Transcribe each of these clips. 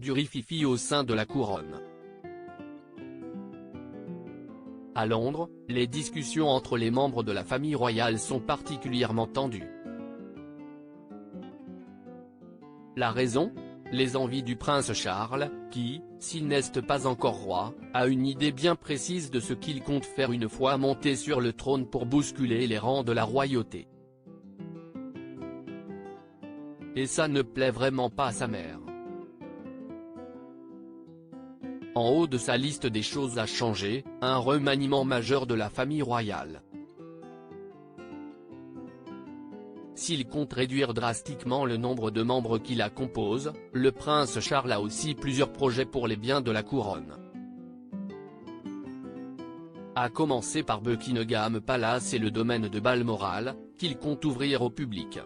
du rififi au sein de la couronne. À Londres, les discussions entre les membres de la famille royale sont particulièrement tendues. La raison ? Les envies du prince Charles, qui, s'il n'est pas encore roi, a une idée bien précise de ce qu'il compte faire une fois monté sur le trône pour bousculer les rangs de la royauté. Et ça ne plaît vraiment pas à sa mère. En haut de sa liste des choses à changer, un remaniement majeur de la famille royale. S'il compte réduire drastiquement le nombre de membres qui la composent, le prince Charles a aussi plusieurs projets pour les biens de la couronne. À commencer par Buckingham Palace et le domaine de Balmoral, qu'il compte ouvrir au public.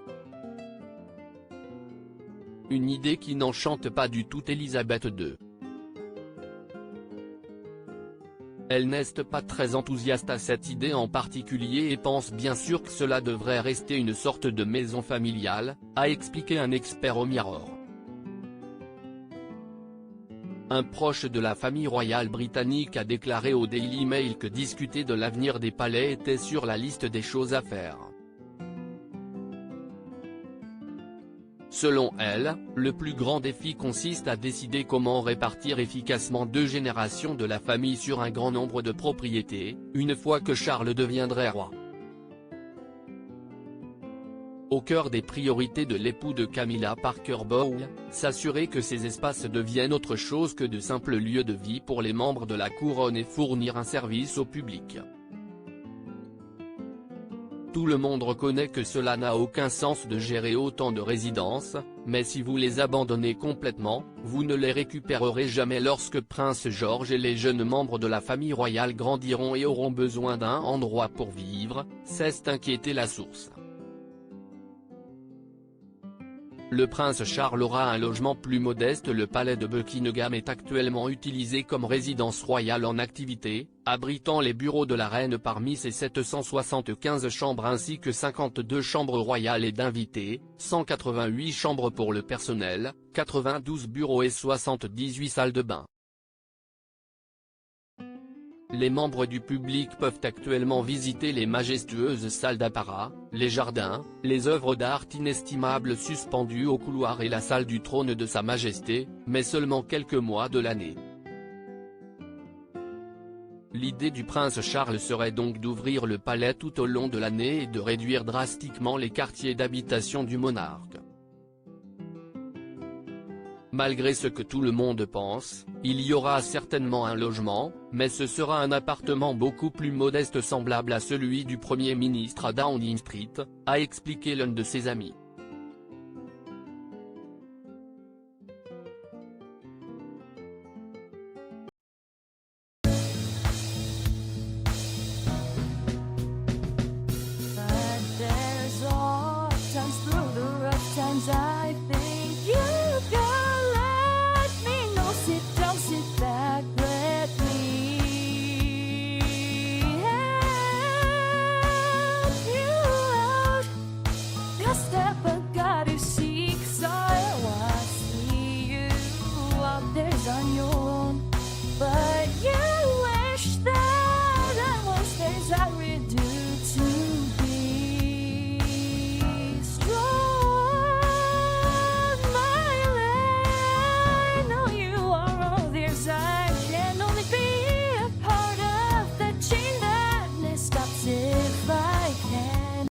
Une idée qui n'enchante pas du tout Elisabeth II. Elle n'est pas très enthousiaste à cette idée en particulier et pense bien sûr que cela devrait rester une sorte de maison familiale, a expliqué un expert au Mirror. Un proche de la famille royale britannique a déclaré au Daily Mail que discuter de l'avenir des palais était sur la liste des choses à faire. Selon elle, le plus grand défi consiste à décider comment répartir efficacement 2 générations de la famille sur un grand nombre de propriétés, une fois que Charles deviendrait roi. Au cœur des priorités de l'époux de Camilla Parker Bowles, s'assurer que ces espaces deviennent autre chose que de simples lieux de vie pour les membres de la couronne et fournir un service au public. Tout le monde reconnaît que cela n'a aucun sens de gérer autant de résidences, mais si vous les abandonnez complètement, vous ne les récupérerez jamais lorsque Prince George et les jeunes membres de la famille royale grandiront et auront besoin d'un endroit pour vivre, s'est inquiété la source. Le prince Charles aura un logement plus modeste. Le palais de Buckingham est actuellement utilisé comme résidence royale en activité, abritant les bureaux de la reine parmi ses 775 chambres ainsi que 52 chambres royales et d'invités, 188 chambres pour le personnel, 92 bureaux et 78 salles de bain. Les membres du public peuvent actuellement visiter les majestueuses salles d'apparat, les jardins, les œuvres d'art inestimables suspendues au couloir et la salle du trône de Sa Majesté, mais seulement quelques mois de l'année. L'idée du prince Charles serait donc d'ouvrir le palais tout au long de l'année et de réduire drastiquement les quartiers d'habitation du monarque. Malgré ce que tout le monde pense, il y aura certainement un logement, mais ce sera un appartement beaucoup plus modeste semblable à celui du Premier ministre à Downing Street, a expliqué l'un de ses amis.